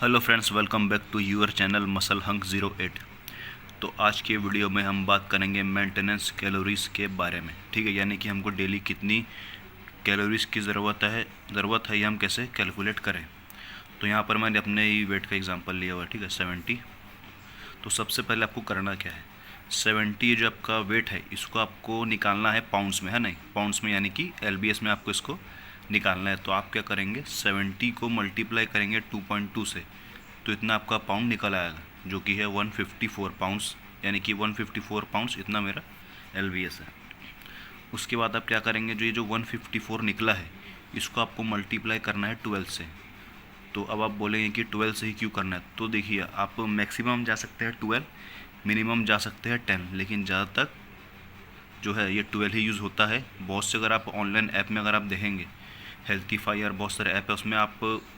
Hello friends, welcome back to your channel muscle hunk 08। तो आज के वीडियो में हम बात करेंगे मेंटेनेंस कैलोरीज़ के बारे में। ठीक है, यानी कि हमको डेली कितनी कैलोरीज़ की ज़रूरत है ये हम कैसे कैलकुलेट करें। तो यहाँ पर मैंने अपने ही वेट का एग्जांपल लिया हुआ है। ठीक है, 70। तो सबसे पहले आपको करना क्या है, 70 जो आपका वेट है इसको आपको निकालना है पाउंड्स में, है नहीं, पाउंड्स में यानी कि LBS में आपको इसको निकालना है। तो आप क्या करेंगे, 70 को मल्टीप्लाई करेंगे 2.2 से, तो इतना आपका पाउंड निकल आएगा, जो कि है 154 पाउंड्स, यानी कि 154 पाउंड्स इतना मेरा LBS है। उसके बाद आप क्या करेंगे, जो ये जो 154 निकला है इसको आपको मल्टीप्लाई करना है 12 से। तो अब आप बोलेंगे कि 12 से ही क्यों करना है, तो देखिए आप मैक्सिमम जा सकते हैं 12, मिनिमम जा सकते हैं 10, लेकिन ज़्यादा तक जो है ये 12 ही यूज़ होता है। बहुत से अगर आप ऑनलाइन ऐप में अगर आप देखेंगे, हेल्थीफाई और बहुत सारे ऐप है,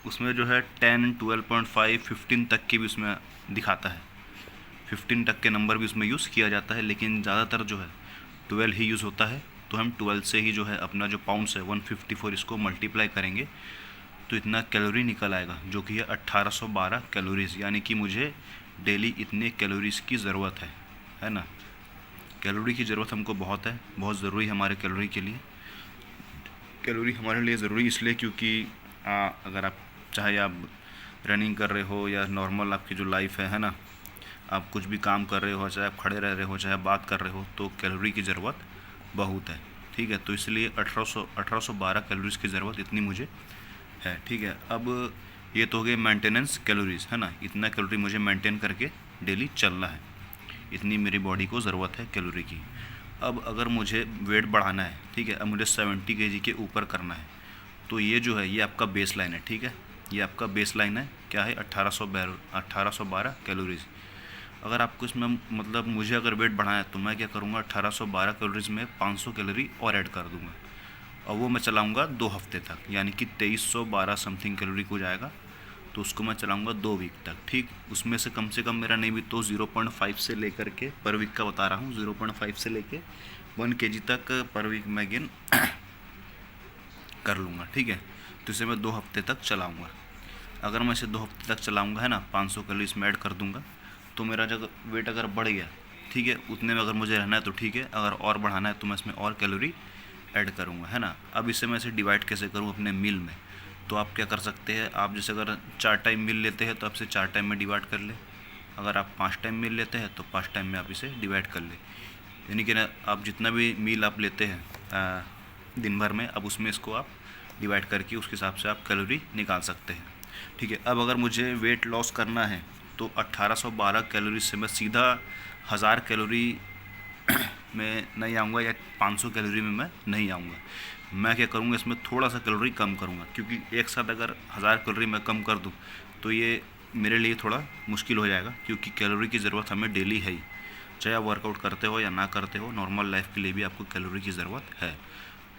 उसमें जो है 10, 12.5, 15 तक के भी उसमें दिखाता है, 15 तक के नंबर भी उसमें यूज़ किया जाता है, लेकिन ज़्यादातर जो है 12 ही यूज़ होता है। तो हम 12 से ही जो है अपना जो पाउंड्स है 154 इसको मल्टीप्लाई करेंगे तो इतना कैलोरी निकल आएगा, जो कि है 1812 कैलोरीज़, यानी कि मुझे डेली इतने कैलोरीज़ की ज़रूरत है ना। कैलोरी की ज़रूरत हमको बहुत है, बहुत ज़रूरी है हमारे कैलोरी के लिए। कैलोरी हमारे लिए ज़रूरी इसलिए क्योंकि अगर आप चाहे आप रनिंग कर रहे हो या नॉर्मल आपकी जो लाइफ है ना, आप कुछ भी काम कर रहे हो, चाहे आप खड़े रह रहे हो, चाहे आप बात कर रहे हो, तो कैलोरी की ज़रूरत बहुत है। ठीक है, तो इसलिए 1812 कैलोरीज़ की ज़रूरत इतनी मुझे है। ठीक है, अब ये तो हो गए मेंटेनेंस कैलोरीज़, है ना, इतना कैलोरी मुझे मेंटेन करके डेली चलना है, इतनी मेरी बॉडी को ज़रूरत है कैलोरी की। अब अगर मुझे वेट बढ़ाना है, ठीक है, अब मुझे 70 kg के ऊपर करना है, तो ये जो है ये आपका बेस लाइन है। ठीक है, ये आपका बेस लाइन है, क्या है, 1812 कैलोरीज़। अगर आपको इसमें मतलब मुझे अगर वेट बढ़ाना है तो मैं क्या करूँगा, 1812 कैलोरीज़ में 500 कैलोरी और ऐड कर दूँगा, और वो मैं चलाऊँगा 2 हफ्ते तक, यानी कि 2312 समथिंग कैलोरी को जाएगा। तो उसको मैं चलाऊँगा 2 वीक तक। ठीक, उसमें से कम मेरा नहीं भी तो 0.5 से लेकर के, पर वीक का बता रहा हूँ, 0.5 से लेके 1 kg तक पर वीक मैं गेन कर लूँगा। ठीक है, तो इसे मैं 2 हफ्ते तक चलाऊँगा। अगर मैं इसे 2 हफ्ते तक चलाऊँगा, है ना, 500 कैलोरी इसमें ऐड कर दूँगा, तो मेरा जब वेट अगर बढ़ गया, ठीक है, उतने में अगर मुझे रहना है तो ठीक है, अगर और बढ़ाना है तो मैं इसमें और कैलोरी ऐड करूँगा, है ना। अब इसे मैं इसे डिवाइड कैसे करूँ अपने मील में, तो आप क्या कर सकते हैं, आप जैसे अगर 4 टाइम मील लेते हैं तो आप इसे 4 टाइम में डिवाइड कर ले। अगर आप 5 टाइम मील लेते हैं तो 5 टाइम में आप इसे डिवाइड कर ले, यानी कि ना आप जितना भी मील आप लेते हैं दिन भर में, अब उसमें इसको आप डिवाइड करके उसके हिसाब से आप कैलोरी निकाल सकते हैं। ठीक है, अब अगर मुझे वेट लॉस करना है तो 1812 कैलोरी से मैं सीधा 1000 कैलोरी में नहीं आऊँगा, या 500 कैलोरी में मैं नहीं आऊँगा। मैं क्या करूँगा, इसमें थोड़ा सा कैलोरी कम करूँगा, क्योंकि एक साथ अगर 1000 कैलोरी मैं कम कर दूँ तो ये मेरे लिए थोड़ा मुश्किल हो जाएगा, क्योंकि कैलोरी की ज़रूरत हमें डेली है ही, चाहे आप वर्कआउट करते हो या ना करते हो, नॉर्मल लाइफ के लिए भी आपको कैलोरी की ज़रूरत है।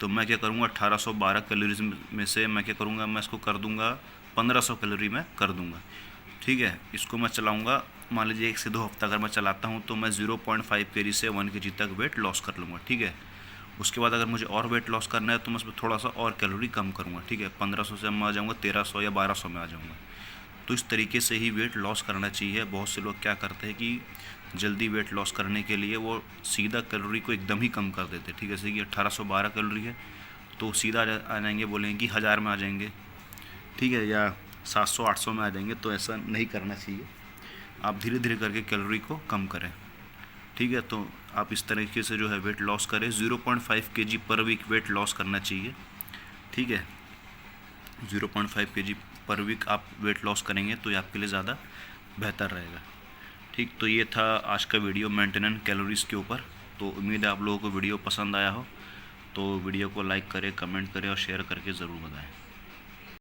तो मैं क्या करूँगा, 1812 कैलोरीज में से मैं क्या करूँगा, मैं इसको कर दूँगा 1500 कैलोरी में कर दूँगा। ठीक है, इसको मैं चलाऊँगा, मान लीजिए 1 से 2 हफ्ता अगर मैं चलाता हूँ तो मैं 0.5 kg से 1 kg तक वेट लॉस कर लूँगा। ठीक है, उसके बाद अगर मुझे और वेट लॉस करना है तो मैं उसमें थोड़ा सा और कैलोरी कम करूँगा। ठीक है, 1500 से मैं आ जाऊँगा 1300 या 1200 में आ जाऊँगा। तो इस तरीके से ही वेट लॉस करना चाहिए। बहुत से लोग क्या करते हैं कि जल्दी वेट लॉस करने के लिए वो सीधा कैलोरी को एकदम ही कम कर देते हैं। ठीक है, जैसे कि 1812 कैलोरी है तो सीधा आ जाएंगे, बोलेंगे कि 1000 में आ जाएंगे, ठीक है, या 700-800 में आ जाएंगे। तो ऐसा नहीं करना चाहिए, आप धीरे धीरे करके कैलोरी को कम करें। ठीक है, तो आप इस तरीके से जो है वेट लॉस करें। 0.5 kg पर वीक वेट लॉस करना चाहिए। ठीक है, 0.5 kg पर वीक आप वेट लॉस करेंगे तो ये आपके लिए ज़्यादा बेहतर रहेगा। ठीक, तो ये था आज का वीडियो मेंटेनेंस कैलोरीज़ के ऊपर। तो उम्मीद है आप लोगों को वीडियो पसंद आया हो, तो वीडियो को लाइक करें, कमेंट करें और शेयर करके ज़रूर बताएं।